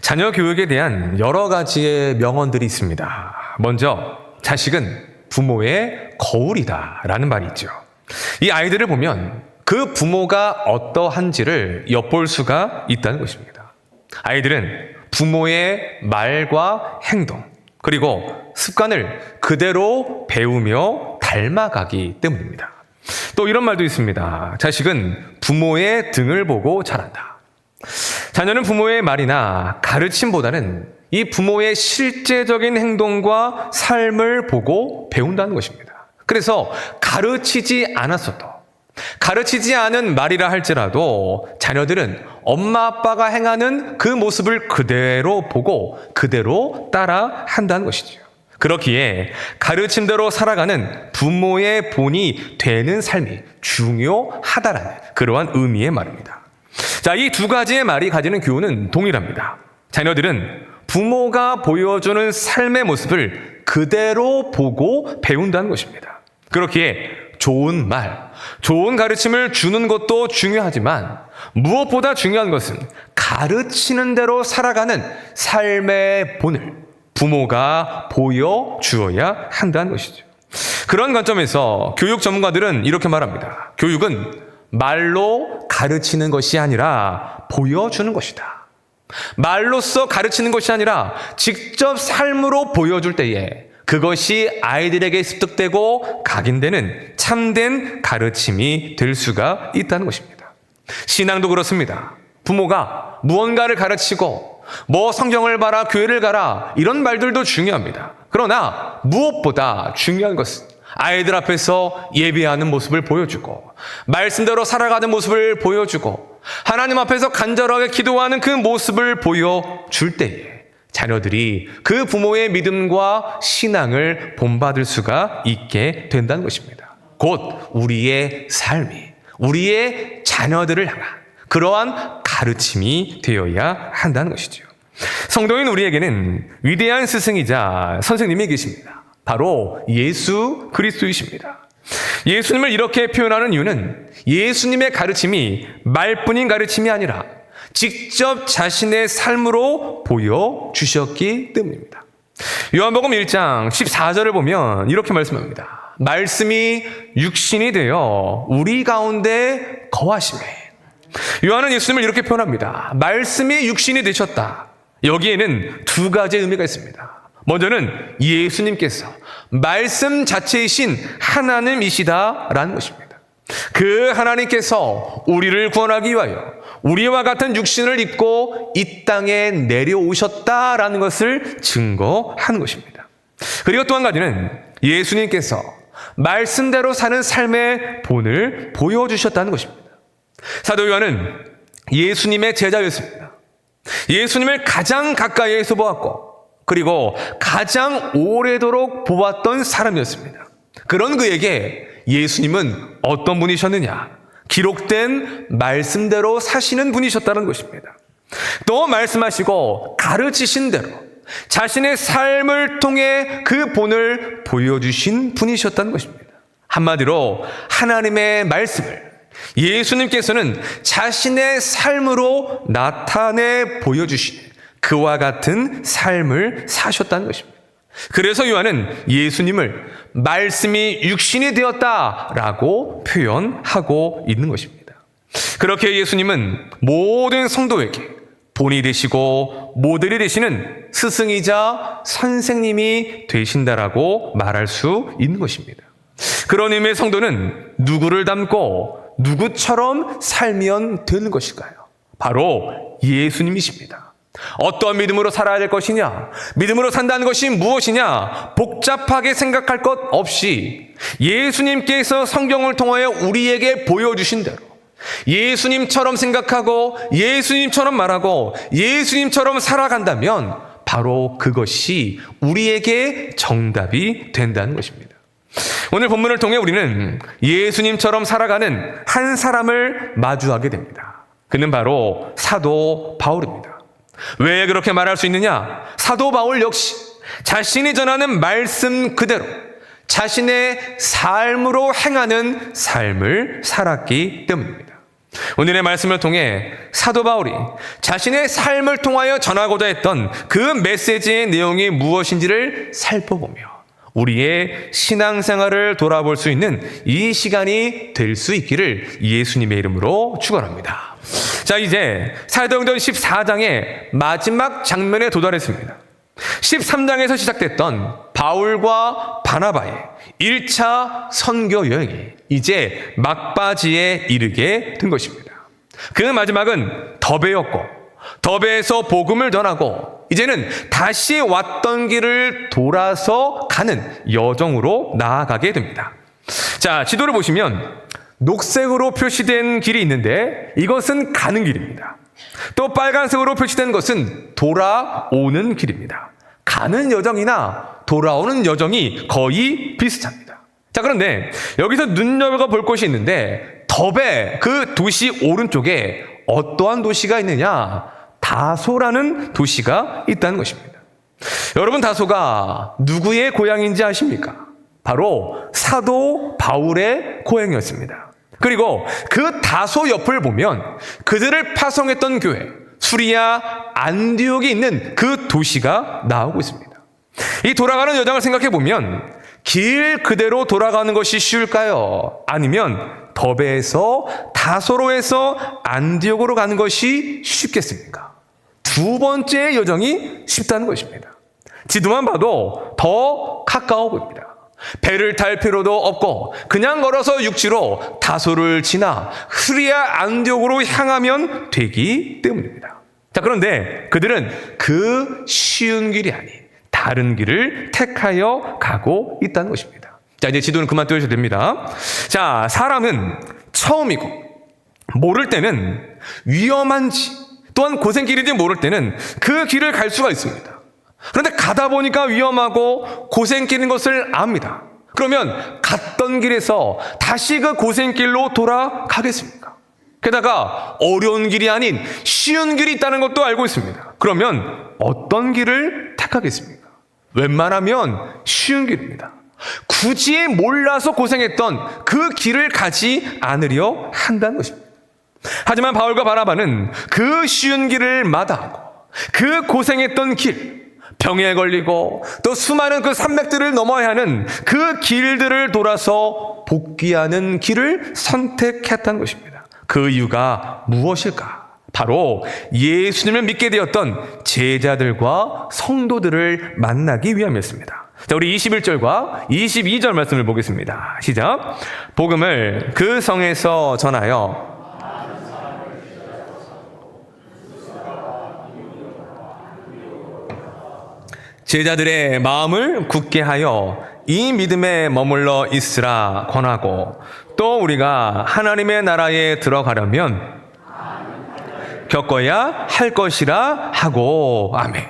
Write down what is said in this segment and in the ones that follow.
자녀 교육에 대한 여러 가지의 명언들이 있습니다. 먼저 자식은 부모의 거울이다 라는 말이 있죠. 이 아이들을 보면 그 부모가 어떠한지를 엿볼 수가 있다는 것입니다. 아이들은 부모의 말과 행동 그리고 습관을 그대로 배우며 닮아가기 때문입니다. 또 이런 말도 있습니다. 자식은 부모의 등을 보고 자란다. 자녀는 부모의 말이나 가르침보다는 이 부모의 실제적인 행동과 삶을 보고 배운다는 것입니다. 그래서 가르치지 않았어도, 가르치지 않은 말이라 할지라도 자녀들은 엄마 아빠가 행하는 그 모습을 그대로 보고 그대로 따라 한다는 것이죠. 그렇기에 가르침대로 살아가는 부모의 본이 되는 삶이 중요하다라는 그러한 의미의 말입니다. 자, 이 두 가지의 말이 가지는 교훈은 동일합니다. 자녀들은 부모가 보여주는 삶의 모습을 그대로 보고 배운다는 것입니다. 그렇기에 좋은 말, 좋은 가르침을 주는 것도 중요하지만 무엇보다 중요한 것은 가르치는 대로 살아가는 삶의 본을 부모가 보여주어야 한다는 것이죠. 그런 관점에서 교육 전문가들은 이렇게 말합니다. 교육은 말로 가르치는 것이 아니라 보여주는 것이다. 말로써 가르치는 것이 아니라 직접 삶으로 보여줄 때에 그것이 아이들에게 습득되고 각인되는 참된 가르침이 될 수가 있다는 것입니다. 신앙도 그렇습니다. 부모가 무언가를 가르치고 성경을 봐라, 교회를 가라 이런 말들도 중요합니다. 그러나 무엇보다 중요한 것은 아이들 앞에서 예배하는 모습을 보여주고 말씀대로 살아가는 모습을 보여주고 하나님 앞에서 간절하게 기도하는 그 모습을 보여줄 때에 자녀들이 그 부모의 믿음과 신앙을 본받을 수가 있게 된다는 것입니다. 곧 우리의 삶이 우리의 자녀들을 향한 그러한 가르침이 되어야 한다는 것이죠. 성도인 우리에게는 위대한 스승이자 선생님이 계십니다. 바로 예수 그리스도이십니다. 예수님을 이렇게 표현하는 이유는 예수님의 가르침이 말뿐인 가르침이 아니라 직접 자신의 삶으로 보여주셨기 때문입니다. 요한복음 1장 14절을 보면 이렇게 말씀합니다. 말씀이 육신이 되어 우리 가운데 거하시매. 요한은 예수님을 이렇게 표현합니다. 말씀이 육신이 되셨다. 여기에는 두 가지의 의미가 있습니다. 먼저는 예수님께서 말씀 자체이신 하나님이시다라는 것입니다. 그 하나님께서 우리를 구원하기 위하여 우리와 같은 육신을 입고 이 땅에 내려오셨다라는 것을 증거하는 것입니다. 그리고 또 한 가지는 예수님께서 말씀대로 사는 삶의 본을 보여주셨다는 것입니다. 사도 요한은 예수님의 제자였습니다. 예수님을 가장 가까이에서 보았고 그리고 가장 오래도록 보았던 사람이었습니다. 그런 그에게 예수님은 어떤 분이셨느냐? 기록된 말씀대로 사시는 분이셨다는 것입니다. 또 말씀하시고 가르치신 대로 자신의 삶을 통해 그 본을 보여주신 분이셨다는 것입니다. 한마디로 하나님의 말씀을 예수님께서는 자신의 삶으로 나타내 보여주시는 그와 같은 삶을 사셨다는 것입니다. 그래서 요한은 예수님을 말씀이 육신이 되었다라고 표현하고 있는 것입니다. 그렇게 예수님은 모든 성도에게 본이 되시고 모델이 되시는 스승이자 선생님이 되신다라고 말할 수 있는 것입니다. 그런 의미의 성도는 누구를 닮고 누구처럼 살면 되는 것일까요? 바로 예수님이십니다. 어떤 믿음으로 살아야 될 것이냐? 믿음으로 산다는 것이 무엇이냐? 복잡하게 생각할 것 없이 예수님께서 성경을 통하여 우리에게 보여주신 대로 예수님처럼 생각하고 예수님처럼 말하고 예수님처럼 살아간다면 바로 그것이 우리에게 정답이 된다는 것입니다. 오늘 본문을 통해 우리는 예수님처럼 살아가는 한 사람을 마주하게 됩니다. 그는 바로 사도 바울입니다. 왜 그렇게 말할 수 있느냐? 사도 바울 역시 자신이 전하는 말씀 그대로 자신의 삶으로 행하는 삶을 살았기 때문입니다. 오늘의 말씀을 통해 사도 바울이 자신의 삶을 통하여 전하고자 했던 그 메시지의 내용이 무엇인지를 살펴보며 우리의 신앙생활을 돌아볼 수 있는 이 시간이 될 수 있기를 예수님의 이름으로 축원합니다. 자, 이제 사도행전 14장의 마지막 장면에 도달했습니다. 13장에서 시작됐던 바울과 바나바의 1차 선교 여행이 이제 막바지에 이르게 된 것입니다. 그 마지막은 더베였고, 더베에서 복음을 전하고 이제는 다시 왔던 길을 돌아서 가는 여정으로 나아가게 됩니다. 자, 지도를 보시면 녹색으로 표시된 길이 있는데 이것은 가는 길입니다. 또 빨간색으로 표시된 것은 돌아오는 길입니다. 가는 여정이나 돌아오는 여정이 거의 비슷합니다. 자, 그런데 여기서 눈여겨볼 것이 있는데 더베 그 도시 오른쪽에 어떠한 도시가 있느냐? 다소라는 도시가 있다는 것입니다. 여러분, 다소가 누구의 고향인지 아십니까? 바로 사도 바울의 고향이었습니다. 그리고 그 다소 옆을 보면 그들을 파송했던 교회 수리아 안디옥이 있는 그 도시가 나오고 있습니다. 이 돌아가는 여정을 생각해 보면 길 그대로 돌아가는 것이 쉬울까요? 아니면 더베에서 다소로에서 안디옥으로 가는 것이 쉽겠습니까? 두 번째 여정이 쉽다는 것입니다. 지도만 봐도 더 가까워 보입니다. 배를 탈 필요도 없고 그냥 걸어서 육지로 다소를 지나 수리아 안디옥으로 향하면 되기 때문입니다. 자, 그런데 그들은 그 쉬운 길이 아닌 다른 길을 택하여 가고 있다는 것입니다. 자, 이제 지도는 그만 띄워주셔도 됩니다. 자, 사람은 처음이고 모를 때는 위험한지 또한 고생길인지 모를 때는 그 길을 갈 수가 있습니다. 그런데 가다 보니까 위험하고 고생길인 것을 압니다. 그러면 갔던 길에서 다시 그 고생길로 돌아가겠습니까? 게다가 어려운 길이 아닌 쉬운 길이 있다는 것도 알고 있습니다. 그러면 어떤 길을 택하겠습니까? 웬만하면 쉬운 길입니다. 굳이 몰라서 고생했던 그 길을 가지 않으려 한다는 것입니다. 하지만 바울과 바나바는 그 쉬운 길을 마다하고 그 고생했던 길, 병에 걸리고 또 수많은 그 산맥들을 넘어야 하는 그 길들을 돌아서 복귀하는 길을 선택했다는 것입니다. 그 이유가 무엇일까? 바로 예수님을 믿게 되었던 제자들과 성도들을 만나기 위함이었습니다. 자, 우리 21절과 22절 말씀을 보겠습니다. 시작. 복음을 그 성에서 전하여 제자들의 마음을 굳게 하여 이 믿음에 머물러 있으라 권하고 또 우리가 하나님의 나라에 들어가려면 겪어야 할 것이라 하고. 아멘.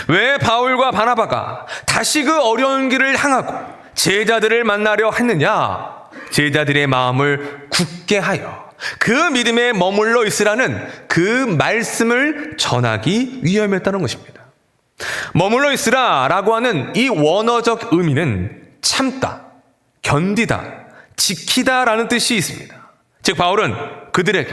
왜 바울과 바나바가 다시 그 어려운 길을 향하고 제자들을 만나려 했느냐? 제자들의 마음을 굳게 하여 그 믿음에 머물러 있으라는 그 말씀을 전하기 위함이었다는 것입니다. 머물러 있으라 라고 하는 이 원어적 의미는 참다, 견디다, 지키다 라는 뜻이 있습니다. 즉 바울은 그들에게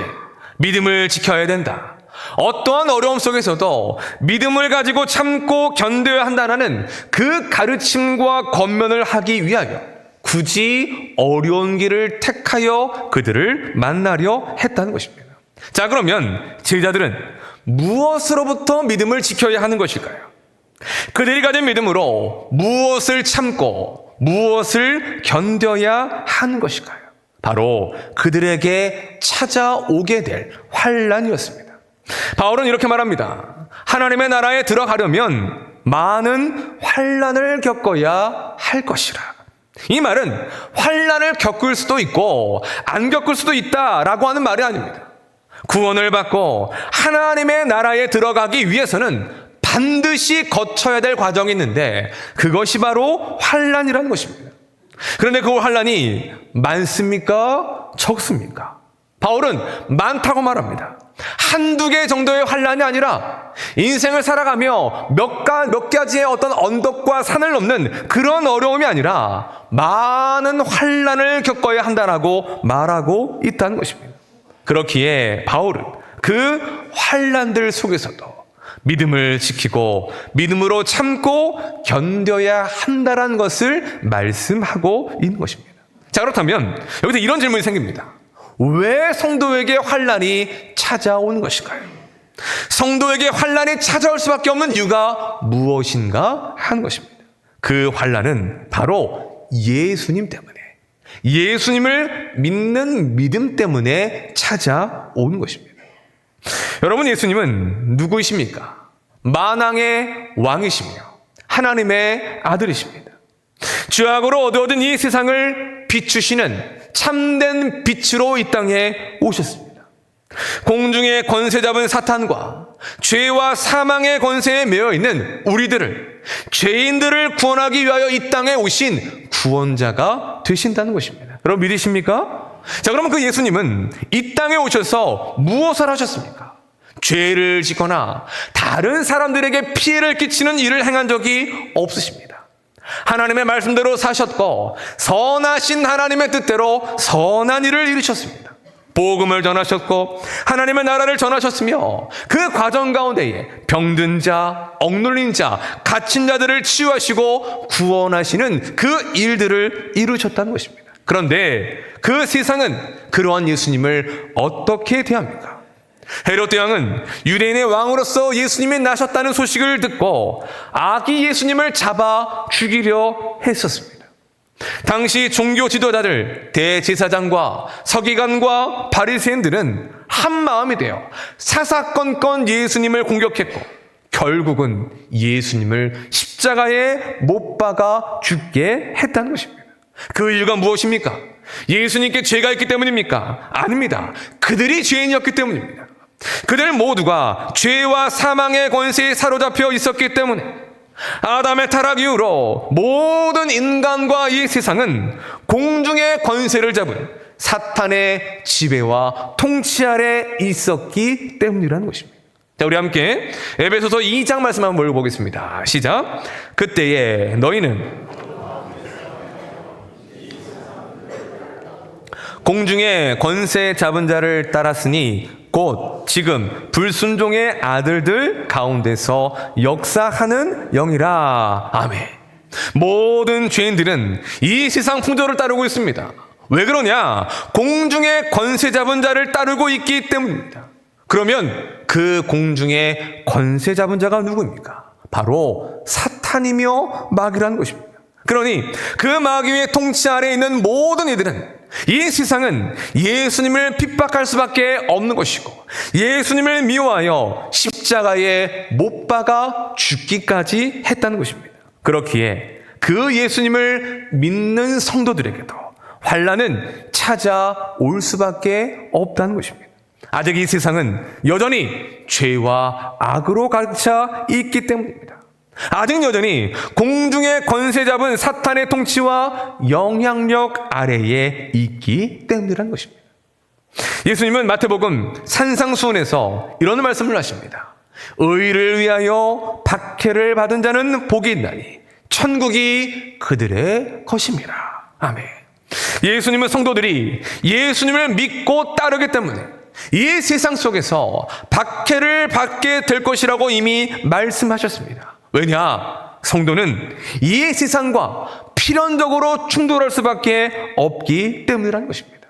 믿음을 지켜야 된다, 어떠한 어려움 속에서도 믿음을 가지고 참고 견뎌야 한다는 그 가르침과 권면을 하기 위하여 굳이 어려운 길을 택하여 그들을 만나려 했다는 것입니다. 자, 그러면 제자들은 무엇으로부터 믿음을 지켜야 하는 것일까요? 그들이 가진 믿음으로 무엇을 참고 무엇을 견뎌야 하는 것일까요? 바로 그들에게 찾아오게 될 환난이었습니다. 바울은 이렇게 말합니다. 하나님의 나라에 들어가려면 많은 환난을 겪어야 할 것이라. 이 말은 환난을 겪을 수도 있고 안 겪을 수도 있다라고 하는 말이 아닙니다. 구원을 받고 하나님의 나라에 들어가기 위해서는 반드시 거쳐야 될 과정이 있는데 그것이 바로 환난이라는 것입니다. 그런데 그 환난이 많습니까? 적습니까? 바울은 많다고 말합니다. 한두 개 정도의 환난이 아니라 인생을 살아가며 몇 가지의 어떤 언덕과 산을 넘는 그런 어려움이 아니라 많은 환난을 겪어야 한다라고 말하고 있다는 것입니다. 그렇기에 바울은 그 환난들 속에서도 믿음을 지키고 믿음으로 참고 견뎌야 한다는 것을 말씀하고 있는 것입니다. 자, 그렇다면 여기서 이런 질문이 생깁니다. 왜 성도에게 환난이 찾아오는 것일까요? 성도에게 환난이 찾아올 수밖에 없는 이유가 무엇인가 하는 것입니다. 그 환난은 바로 예수님 때문에, 예수님을 믿는 믿음 때문에 찾아오는 것입니다. 여러분, 예수님은 누구이십니까? 만왕의 왕이시며 하나님의 아들이십니다. 죄악으로 어두워진 이 세상을 비추시는 참된 빛으로 이 땅에 오셨습니다. 공중의 권세 잡은 사탄과 죄와 사망의 권세에 매여 있는 우리들을, 죄인들을 구원하기 위하여 이 땅에 오신 구원자가 되신다는 것입니다. 여러분 믿으십니까? 자, 그러면 그 예수님은 이 땅에 오셔서 무엇을 하셨습니까? 죄를 짓거나 다른 사람들에게 피해를 끼치는 일을 행한 적이 없으십니다. 하나님의 말씀대로 사셨고 선하신 하나님의 뜻대로 선한 일을 이루셨습니다. 복음을 전하셨고 하나님의 나라를 전하셨으며 그 과정 가운데에 병든 자, 억눌린 자, 갇힌 자들을 치유하시고 구원하시는 그 일들을 이루셨다는 것입니다. 그런데 그 세상은 그러한 예수님을 어떻게 대합니까? 헤롯 대왕은 유대인의 왕으로서 예수님이 나셨다는 소식을 듣고 아기 예수님을 잡아 죽이려 했었습니다. 당시 종교 지도자들, 대제사장과 서기관과 바리새인들은 한 마음이 되어 사사건건 예수님을 공격했고 결국은 예수님을 십자가에 못 박아 죽게 했다는 것입니다. 그 이유가 무엇입니까? 예수님께 죄가 있기 때문입니까? 아닙니다. 그들이 죄인이었기 때문입니다. 그들 모두가 죄와 사망의 권세에 사로잡혀 있었기 때문에 아담의 타락 이후로 모든 인간과 이 세상은 공중의 권세를 잡은 사탄의 지배와 통치 아래 있었기 때문이라는 것입니다. 자, 우리 함께 에베소서 2장 말씀 한번 읽어보겠습니다. 시작. 그때에 너희는 공중의 권세 잡은 자를 따랐으니 곧 지금 불순종의 아들들 가운데서 역사하는 영이라. 아멘. 모든 죄인들은 이 세상 풍조를 따르고 있습니다. 왜 그러냐? 공중의 권세 잡은 자를 따르고 있기 때문입니다. 그러면 그 공중의 권세 잡은 자가 누구입니까? 바로 사탄이며 마귀라는 것입니다. 그러니 그 마귀의 통치 아래에 있는 모든 이들은 이 세상은 예수님을 핍박할 수밖에 없는 것이고 예수님을 미워하여 십자가에 못 박아 죽기까지 했다는 것입니다. 그렇기에 그 예수님을 믿는 성도들에게도 환난은 찾아올 수밖에 없다는 것입니다. 아직 이 세상은 여전히 죄와 악으로 가득 차 있기 때문입니다. 아직 여전히 공중의 권세 잡은 사탄의 통치와 영향력 아래에 있기 때문이라는 것입니다. 예수님은 마태복음 산상수훈에서 이런 말씀을 하십니다. 의를 위하여 박해를 받은 자는 복이 있나니 천국이 그들의 것입니다. 아멘. 예수님은 성도들이 예수님을 믿고 따르기 때문에 이 세상 속에서 박해를 받게 될 것이라고 이미 말씀하셨습니다. 왜냐? 성도는 이 세상과 필연적으로 충돌할 수밖에 없기 때문이라는 것입니다.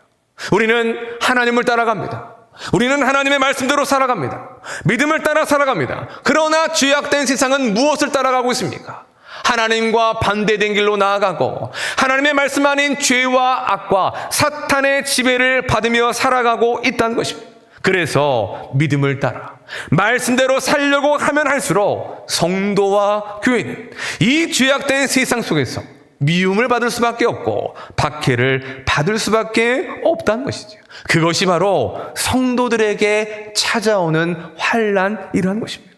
우리는 하나님을 따라갑니다. 우리는 하나님의 말씀대로 살아갑니다. 믿음을 따라 살아갑니다. 그러나 죄악된 세상은 무엇을 따라가고 있습니까? 하나님과 반대된 길로 나아가고 하나님의 말씀 아닌 죄와 악과 사탄의 지배를 받으며 살아가고 있다는 것입니다. 그래서 믿음을 따라 말씀대로 살려고 하면 할수록 성도와 교회는 이 죄악된 세상 속에서 미움을 받을 수밖에 없고 박해를 받을 수밖에 없다는 것이죠. 그것이 바로 성도들에게 찾아오는 환난이라는 것입니다.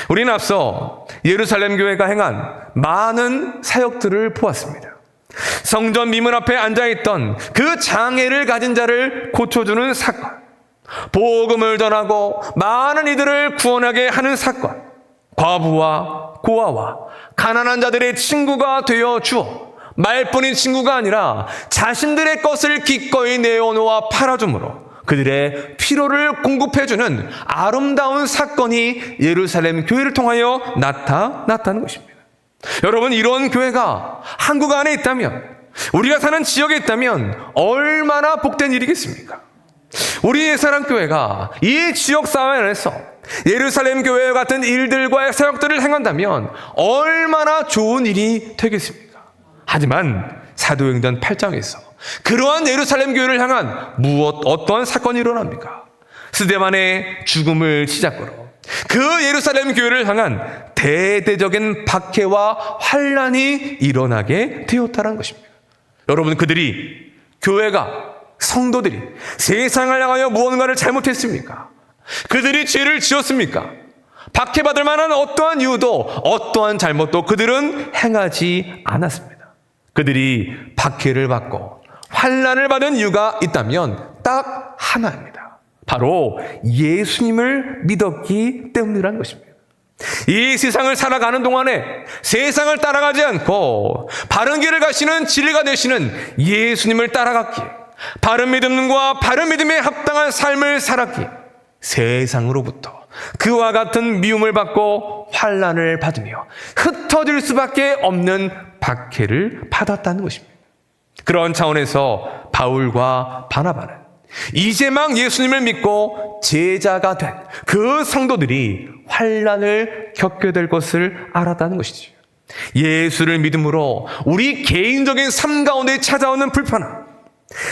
우리는 앞서 예루살렘 교회가 행한 많은 사역들을 보았습니다. 성전 미문 앞에 앉아있던 그 장애를 가진 자를 고쳐주는 사건, 복음을 전하고 많은 이들을 구원하게 하는 사건, 과부와 고아와 가난한 자들의 친구가 되어 주어 말뿐인 친구가 아니라 자신들의 것을 기꺼이 내어놓아 팔아줌으로 그들의 필요를 공급해주는 아름다운 사건이 예루살렘 교회를 통하여 나타났다는 것입니다. 여러분, 이런 교회가 한국 안에 있다면, 우리가 사는 지역에 있다면 얼마나 복된 일이겠습니까? 우리의 사랑교회가 이 지역사회 안에서 예루살렘 교회와 같은 일들과의 사역들을 행한다면 얼마나 좋은 일이 되겠습니까? 하지만 사도행전 8장에서 그러한 예루살렘 교회를 향한 어떠한 사건이 일어납니까? 스데반의 죽음을 시작으로 그 예루살렘 교회를 향한 대대적인 박해와 환란이 일어나게 되었다는 것입니다. 여러분, 그들이, 교회가, 성도들이 세상을 향하여 무언가를 잘못했습니까? 그들이 죄를 지었습니까? 박해받을 만한 어떠한 이유도 어떠한 잘못도 그들은 행하지 않았습니다. 그들이 박해를 받고 환난을 받은 이유가 있다면 딱 하나입니다. 바로 예수님을 믿었기 때문이라는 것입니다. 이 세상을 살아가는 동안에 세상을 따라가지 않고 바른 길을 가시는 진리가 되시는 예수님을 따라갔기에, 바른 믿음과 바른 믿음에 합당한 삶을 살았기에 세상으로부터 그와 같은 미움을 받고 환난을 받으며 흩어질 수밖에 없는 박해를 받았다는 것입니다. 그런 차원에서 바울과 바나바는 이제 막 예수님을 믿고 제자가 된 그 성도들이 환난을 겪게 될 것을 알았다는 것이죠. 예수를 믿음으로 우리 개인적인 삶 가운데 찾아오는 불편함,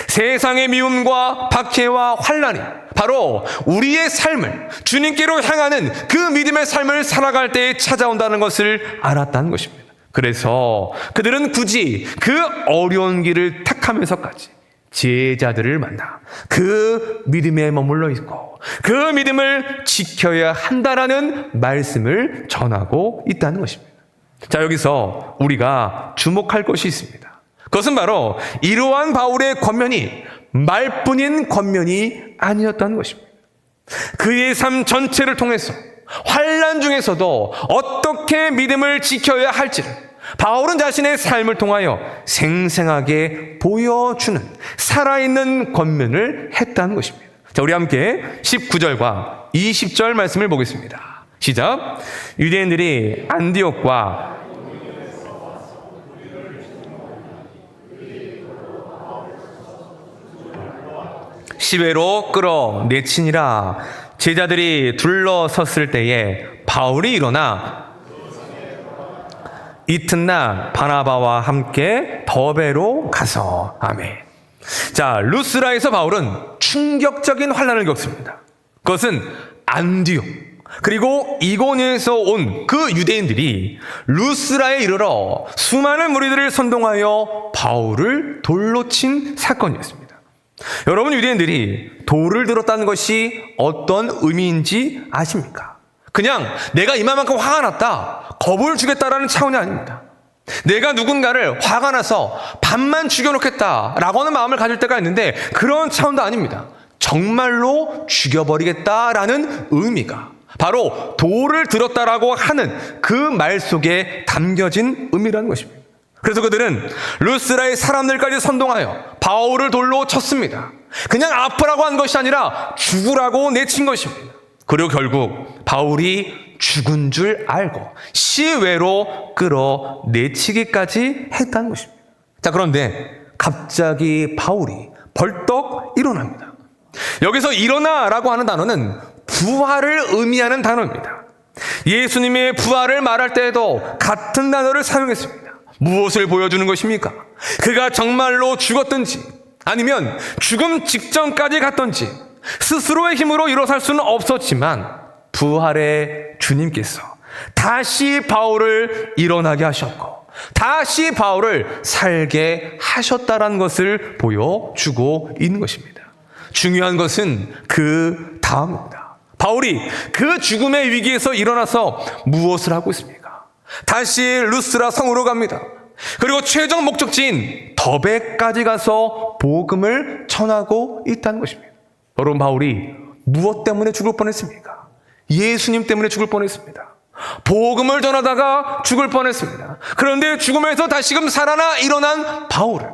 세상의 미움과 박해와 환난이 바로 우리의 삶을 주님께로 향하는 그 믿음의 삶을 살아갈 때에 찾아온다는 것을 알았다는 것입니다. 그래서 그들은 굳이 그 어려운 길을 택하면서까지 제자들을 만나 그 믿음에 머물러 있고 그 믿음을 지켜야 한다라는 말씀을 전하고 있다는 것입니다. 자, 여기서 우리가 주목할 것이 있습니다. 그것은 바로 이러한 바울의 권면이 말뿐인 권면이 아니었다는 것입니다. 그의 삶 전체를 통해서 환난 중에서도 어떻게 믿음을 지켜야 할지를 바울은 자신의 삶을 통하여 생생하게 보여주는 살아있는 권면을 했다는 것입니다. 자, 우리 함께 19절과 20절 말씀을 보겠습니다. 시작. 유대인들이 안디옥과 시외로 끌어내치니라. 제자들이 둘러섰을 때에 바울이 일어나 이튿날 바나바와 함께 더베로 가서, 아멘. 자, 루스라에서 바울은 충격적인 환난을 겪습니다. 그것은 안디옥 그리고 이고니에서 온 그 유대인들이 루스라에 이르러 수많은 무리들을 선동하여 바울을 돌로 친 사건이었습니다. 여러분, 유대인들이 돌을 들었다는 것이 어떤 의미인지 아십니까? 그냥 내가 이만큼 화가 났다, 겁을 주겠다라는 차원이 아닙니다. 내가 누군가를 화가 나서 반만 죽여놓겠다라고 하는 마음을 가질 때가 있는데 그런 차원도 아닙니다. 정말로 죽여버리겠다라는 의미가 바로 돌을 들었다라고 하는 그 말 속에 담겨진 의미라는 것입니다. 그래서 그들은 루스라의 사람들까지 선동하여 바울을 돌로 쳤습니다. 그냥 아프라고 한 것이 아니라 죽으라고 내친 것입니다. 그리고 결국 바울이 죽은 줄 알고 시외로 끌어내치기까지 했다는 것입니다. 자, 그런데 갑자기 바울이 벌떡 일어납니다. 여기서 일어나라고 하는 단어는 부활을 의미하는 단어입니다. 예수님의 부활을 말할 때에도 같은 단어를 사용했습니다. 무엇을 보여주는 것입니까? 그가 정말로 죽었든지 아니면 죽음 직전까지 갔든지 스스로의 힘으로 일어설 수는 없었지만 부활의 주님께서 다시 바울을 일어나게 하셨고 다시 바울을 살게 하셨다라는 것을 보여주고 있는 것입니다. 중요한 것은 그 다음입니다. 바울이 그 죽음의 위기에서 일어나서 무엇을 하고 있습니까? 다시 루스라 성으로 갑니다. 그리고 최종 목적지인 더베까지 가서 복음을 전하고 있다는 것입니다. 여러분, 바울이 무엇 때문에 죽을 뻔했습니까? 예수님 때문에 죽을 뻔했습니다. 복음을 전하다가 죽을 뻔했습니다. 그런데 죽음에서 다시금 살아나 일어난 바울을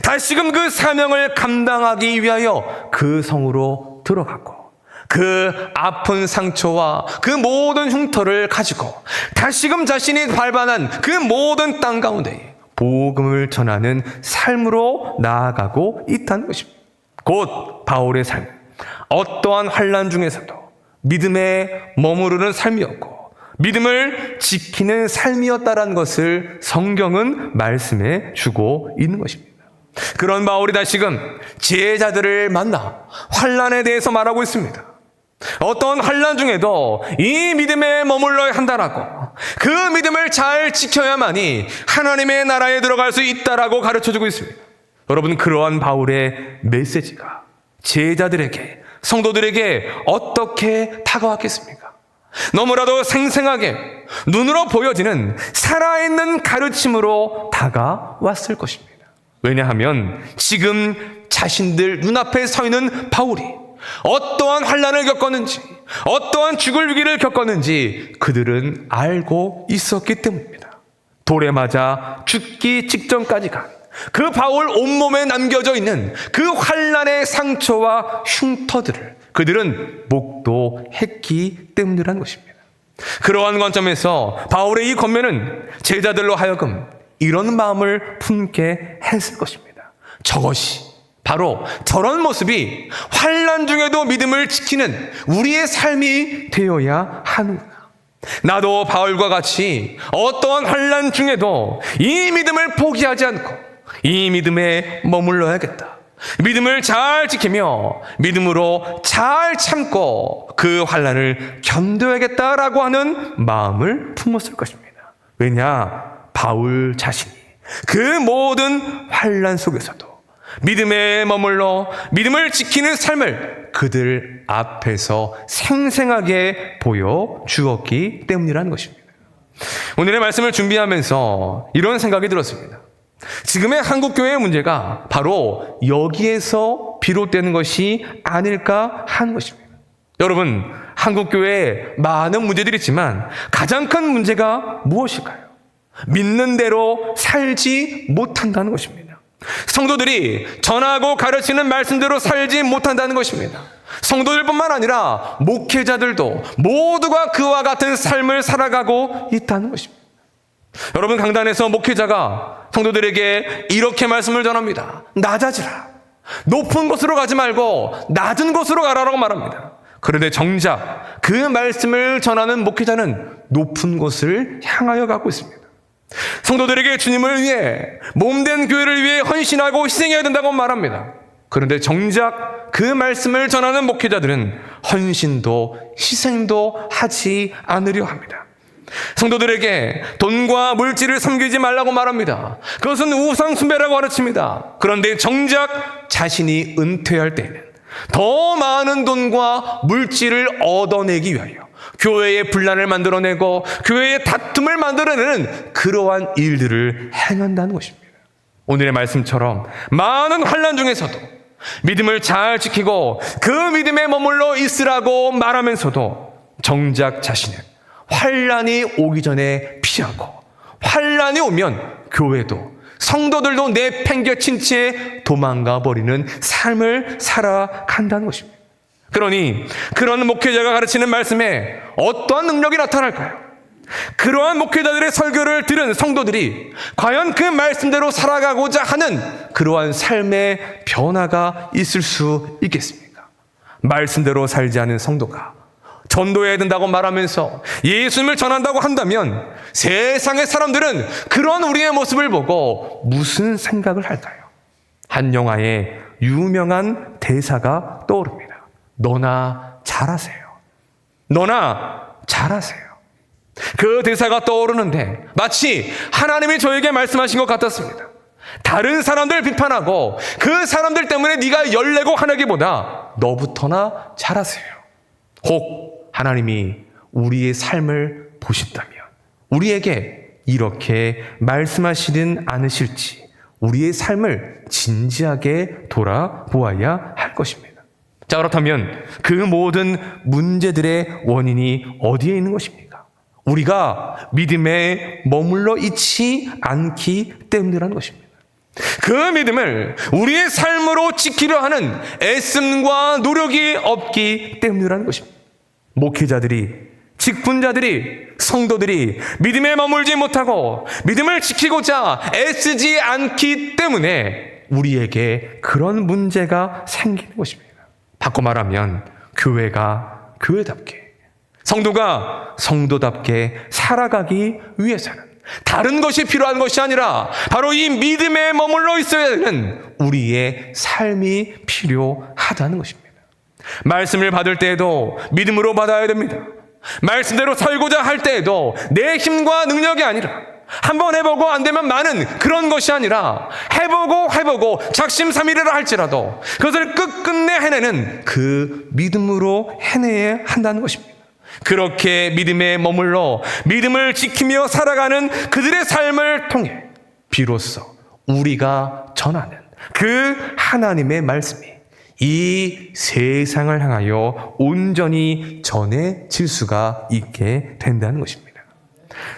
다시금 그 사명을 감당하기 위하여 그 성으로 들어갔고, 그 아픈 상처와 그 모든 흉터를 가지고 다시금 자신이 발반한 그 모든 땅 가운데 복음을 전하는 삶으로 나아가고 있다는 것입니다. 곧 바울의 삶, 어떠한 환난 중에서도 믿음에 머무르는 삶이었고 믿음을 지키는 삶이었다라는 것을 성경은 말씀해 주고 있는 것입니다. 그런 바울이 다시금 제자들을 만나 환난에 대해서 말하고 있습니다. 어떤 환난 중에도 이 믿음에 머물러야 한다라고, 그 믿음을 잘 지켜야만이 하나님의 나라에 들어갈 수 있다라고 가르쳐주고 있습니다. 여러분, 그러한 바울의 메시지가 제자들에게, 성도들에게 어떻게 다가왔겠습니까? 너무나도 생생하게 눈으로 보여지는 살아있는 가르침으로 다가왔을 것입니다. 왜냐하면 지금 자신들 눈앞에 서 있는 바울이 어떠한 환난을 겪었는지, 어떠한 죽을 위기를 겪었는지 그들은 알고 있었기 때문입니다. 돌에 맞아 죽기 직전까지 간 그 바울 온몸에 남겨져 있는 그 환난의 상처와 흉터들을 그들은 목도했기 때문이라는 것입니다. 그러한 관점에서 바울의 이 권면은 제자들로 하여금 이런 마음을 품게 했을 것입니다. 저것이 바로 저런 모습이 환난 중에도 믿음을 지키는 우리의 삶이 되어야 하는구나. 나도 바울과 같이 어떠한 환난 중에도 이 믿음을 포기하지 않고 이 믿음에 머물러야겠다. 믿음을 잘 지키며 믿음으로 잘 참고 그 환난을 견뎌야겠다라고 하는 마음을 품었을 것입니다. 왜냐? 바울 자신이 그 모든 환난 속에서도 믿음에 머물러 믿음을 지키는 삶을 그들 앞에서 생생하게 보여주었기 때문이라는 것입니다. 오늘의 말씀을 준비하면서 이런 생각이 들었습니다. 지금의 한국교회의 문제가 바로 여기에서 비롯되는 것이 아닐까 하는 것입니다. 여러분, 한국교회에 많은 문제들이 있지만 가장 큰 문제가 무엇일까요? 믿는 대로 살지 못한다는 것입니다. 성도들이 전하고 가르치는 말씀대로 살지 못한다는 것입니다. 성도들뿐만 아니라 목회자들도 모두가 그와 같은 삶을 살아가고 있다는 것입니다. 여러분, 강단에서 목회자가 성도들에게 이렇게 말씀을 전합니다. 낮아지라. 높은 곳으로 가지 말고 낮은 곳으로 가라라고 말합니다. 그런데 정작 그 말씀을 전하는 목회자는 높은 곳을 향하여 가고 있습니다. 성도들에게 주님을 위해, 몸된 교회를 위해 헌신하고 희생해야 된다고 말합니다. 그런데 정작 그 말씀을 전하는 목회자들은 헌신도 희생도 하지 않으려 합니다. 성도들에게 돈과 물질을 섬기지 말라고 말합니다. 그것은 우상 숭배라고 가르칩니다. 그런데 정작 자신이 은퇴할 때에는 더 많은 돈과 물질을 얻어내기 위하여 교회의 분란을 만들어내고 교회의 다툼을 만들어내는 그러한 일들을 행한다는 것입니다. 오늘의 말씀처럼 많은 환난 중에서도 믿음을 잘 지키고 그 믿음에 머물러 있으라고 말하면서도 정작 자신은 환난이 오기 전에 피하고 환난이 오면 교회도 성도들도 내팽겨친 채 도망가 버리는 삶을 살아간다는 것입니다. 그러니 그런 목회자가 가르치는 말씀에 어떠한 능력이 나타날까요? 그러한 목회자들의 설교를 들은 성도들이 과연 그 말씀대로 살아가고자 하는 그러한 삶의 변화가 있을 수 있겠습니까? 말씀대로 살지 않은 성도가 전도해야 된다고 말하면서 예수님을 전한다고 한다면 세상의 사람들은 그런 우리의 모습을 보고 무슨 생각을 할까요? 한 영화의 유명한 대사가 떠오릅니다. 너나 잘하세요. 너나 잘하세요. 그 대사가 떠오르는데 마치 하나님이 저에게 말씀하신 것 같았습니다. 다른 사람들 비판하고 그 사람들 때문에 네가 열내고 하나기보다 너부터나 잘하세요. 혹 하나님이 우리의 삶을 보신다면 우리에게 이렇게 말씀하시는 않으실지 우리의 삶을 진지하게 돌아보아야 할 것입니다. 자, 그렇다면 그 모든 문제들의 원인이 어디에 있는 것입니까? 우리가 믿음에 머물러 있지 않기 때문이라는 것입니다. 그 믿음을 우리의 삶으로 지키려 하는 애씀과 노력이 없기 때문이라는 것입니다. 목회자들이, 직분자들이, 성도들이 믿음에 머물지 못하고 믿음을 지키고자 애쓰지 않기 때문에 우리에게 그런 문제가 생기는 것입니다. 바꿔 말하면 교회가 교회답게, 성도가 성도답게 살아가기 위해서는 다른 것이 필요한 것이 아니라 바로 이 믿음에 머물러 있어야 되는 우리의 삶이 필요하다는 것입니다. 말씀을 받을 때에도 믿음으로 받아야 됩니다. 말씀대로 살고자 할 때에도 내 힘과 능력이 아니라 한번 해보고 안 되면 많은 그런 것이 아니라 해보고 작심삼일이라 할지라도 그것을 끝끝내 해내는 그 믿음으로 해내야 한다는 것입니다. 그렇게 믿음에 머물러 믿음을 지키며 살아가는 그들의 삶을 통해 비로소 우리가 전하는 그 하나님의 말씀이 이 세상을 향하여 온전히 전해질 수가 있게 된다는 것입니다.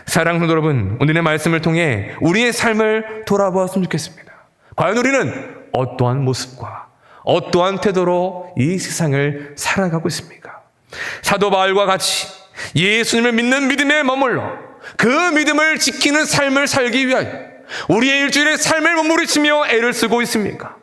사랑하는 성도 여러분, 오늘의 말씀을 통해 우리의 삶을 돌아보았으면 좋겠습니다. 과연 우리는 어떠한 모습과 어떠한 태도로 이 세상을 살아가고 있습니까? 사도 바울과 같이 예수님을 믿는 믿음에 머물러 그 믿음을 지키는 삶을 살기 위하여 우리의 일주일의 삶을 몸부림치며 애를 쓰고 있습니까?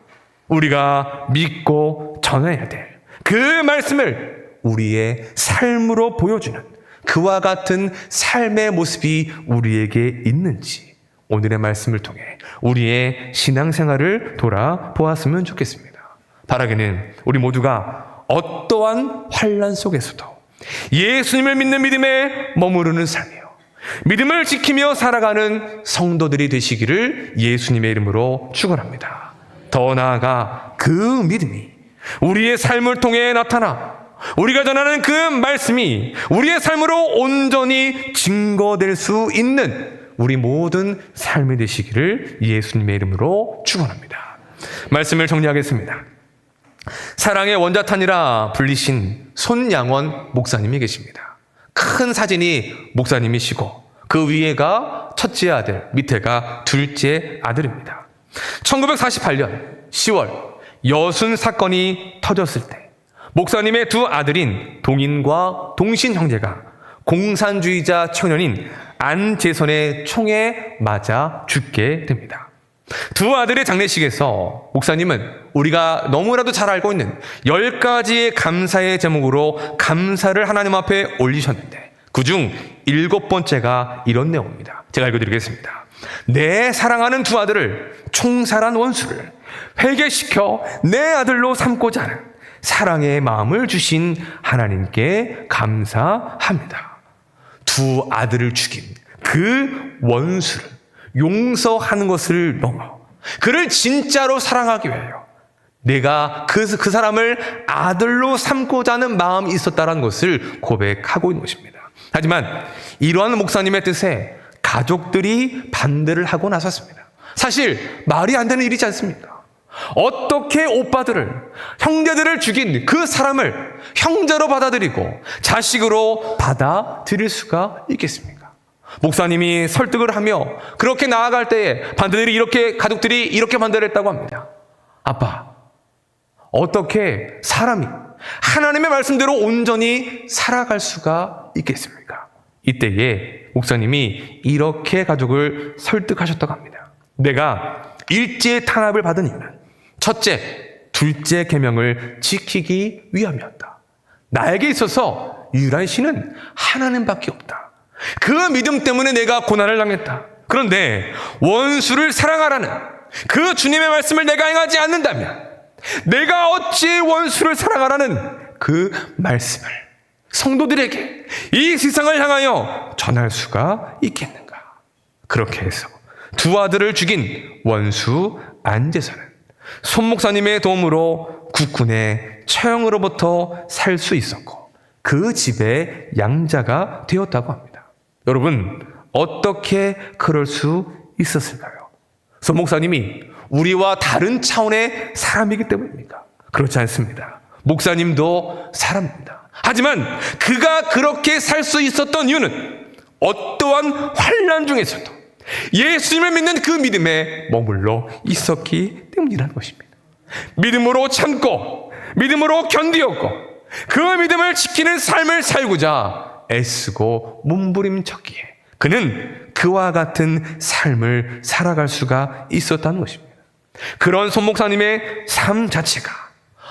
우리가 믿고 전해야 될 그 말씀을 우리의 삶으로 보여주는 그와 같은 삶의 모습이 우리에게 있는지 오늘의 말씀을 통해 우리의 신앙생활을 돌아보았으면 좋겠습니다. 바라기는 우리 모두가 어떠한 환난 속에서도 예수님을 믿는 믿음에 머무르는 삶이요, 믿음을 지키며 살아가는 성도들이 되시기를 예수님의 이름으로 축원합니다. 더 나아가 그 믿음이 우리의 삶을 통해 나타나 우리가 전하는 그 말씀이 우리의 삶으로 온전히 증거될 수 있는 우리 모든 삶이 되시기를 예수님의 이름으로 축원합니다. 말씀을 정리하겠습니다. 사랑의 원자탄이라 불리신 손양원 목사님이 계십니다. 큰 사진이 목사님이시고 그 위에가 첫째 아들, 밑에가 둘째 아들입니다. 1948년 10월 여순 사건이 터졌을 때 목사님의 두 아들인 동인과 동신 형제가 공산주의자 청년인 안재선의 총에 맞아 죽게 됩니다. 두 아들의 장례식에서 목사님은 우리가 너무나도 잘 알고 있는 10가지의 감사의 제목으로 감사를 하나님 앞에 올리셨는데 그중 7번째가 이런 내용입니다. 제가 읽어드리겠습니다. 내 사랑하는 두 아들을 총살한 원수를 회개시켜 내 아들로 삼고자 하는 사랑의 마음을 주신 하나님께 감사합니다. 두 아들을 죽인 그 원수를 용서하는 것을 넘어 그를 진짜로 사랑하기 위하여 내가 그 사람을 아들로 삼고자 하는 마음이 있었다는 것을 고백하고 있는 것입니다. 하지만 이러한 목사님의 뜻에 가족들이 반대를 하고 나섰습니다. 사실 말이 안 되는 일이지 않습니까? 어떻게 오빠들을, 형제들을 죽인 그 사람을 형제로 받아들이고 자식으로 받아들일 수가 있겠습니까? 목사님이 설득을 하며 그렇게 나아갈 때에 가족들이 이렇게 반대를 했다고 합니다. 아빠, 어떻게 사람이 하나님의 말씀대로 온전히 살아갈 수가 있겠습니까? 이때에 목사님이 이렇게 가족을 설득하셨다고 합니다. 내가 일제 탄압을 받은 이유는 첫째, 둘째 계명을 지키기 위함이었다. 나에게 있어서 유일한 신은 하나님밖에 없다. 그 믿음 때문에 내가 고난을 당했다. 그런데 원수를 사랑하라는 그 주님의 말씀을 내가 행하지 않는다면 내가 어찌 원수를 사랑하라는 그 말씀을 성도들에게 이 세상을 향하여 전할 수가 있겠는가? 그렇게 해서 두 아들을 죽인 원수 안재선은 손 목사님의 도움으로 국군의 처형으로부터 살 수 있었고 그 집의 양자가 되었다고 합니다. 여러분, 어떻게 그럴 수 있었을까요? 손 목사님이 우리와 다른 차원의 사람이기 때문입니까? 그렇지 않습니다. 목사님도 사람입니다. 하지만 그가 그렇게 살 수 있었던 이유는 어떠한 환난 중에서도 예수님을 믿는 그 믿음에 머물러 있었기 때문이라는 것입니다. 믿음으로 참고 믿음으로 견디었고 그 믿음을 지키는 삶을 살고자 애쓰고 몸부림쳤기에 그는 그와 같은 삶을 살아갈 수가 있었다는 것입니다. 그런 손 목사님의 삶 자체가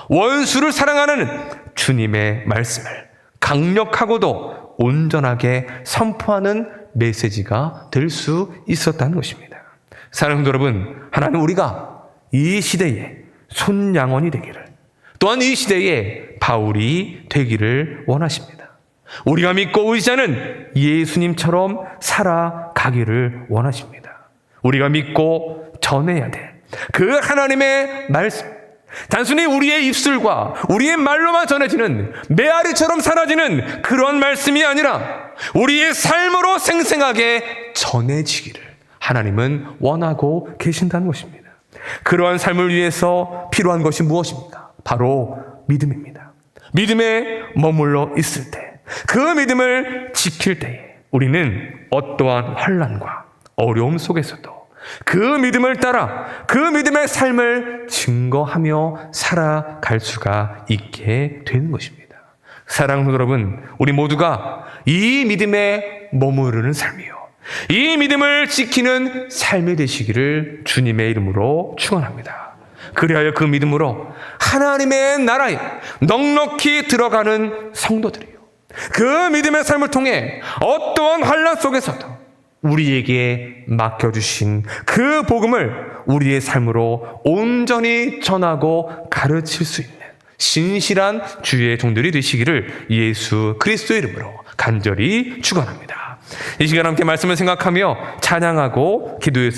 원수를 사랑하는 주님의 말씀을 강력하고도 온전하게 선포하는 메시지가 될 수 있었다는 것입니다. 사랑하는 여러분, 하나님 우리가 이 시대에 손양원이 되기를, 또한 이 시대에 바울이 되기를 원하십니다. 우리가 믿고 의지하는 예수님처럼 살아가기를 원하십니다. 우리가 믿고 전해야 돼. 그 하나님의 말씀, 단순히 우리의 입술과 우리의 말로만 전해지는 메아리처럼 사라지는 그런 말씀이 아니라 우리의 삶으로 생생하게 전해지기를 하나님은 원하고 계신다는 것입니다. 그러한 삶을 위해서 필요한 것이 무엇입니까? 바로 믿음입니다. 믿음에 머물러 있을 때, 그 믿음을 지킬 때에 우리는 어떠한 환난과 어려움 속에서도 그 믿음을 따라 그 믿음의 삶을 증거하며 살아갈 수가 있게 되는 것입니다. 사랑하는 여러분, 우리 모두가 이 믿음에 머무르는 삶이요, 이 믿음을 지키는 삶이 되시기를 주님의 이름으로 축원합니다. 그리하여 그 믿음으로 하나님의 나라에 넉넉히 들어가는 성도들이요, 그 믿음의 삶을 통해 어떠한 환난 속에서도 우리에게 맡겨주신 그 복음을 우리의 삶으로 온전히 전하고 가르칠 수 있는 신실한 주의 종들이 되시기를 예수 그리스도의 이름으로 간절히 축원합니다. 이 시간 함께 말씀을 생각하며 찬양하고 기도했습니다.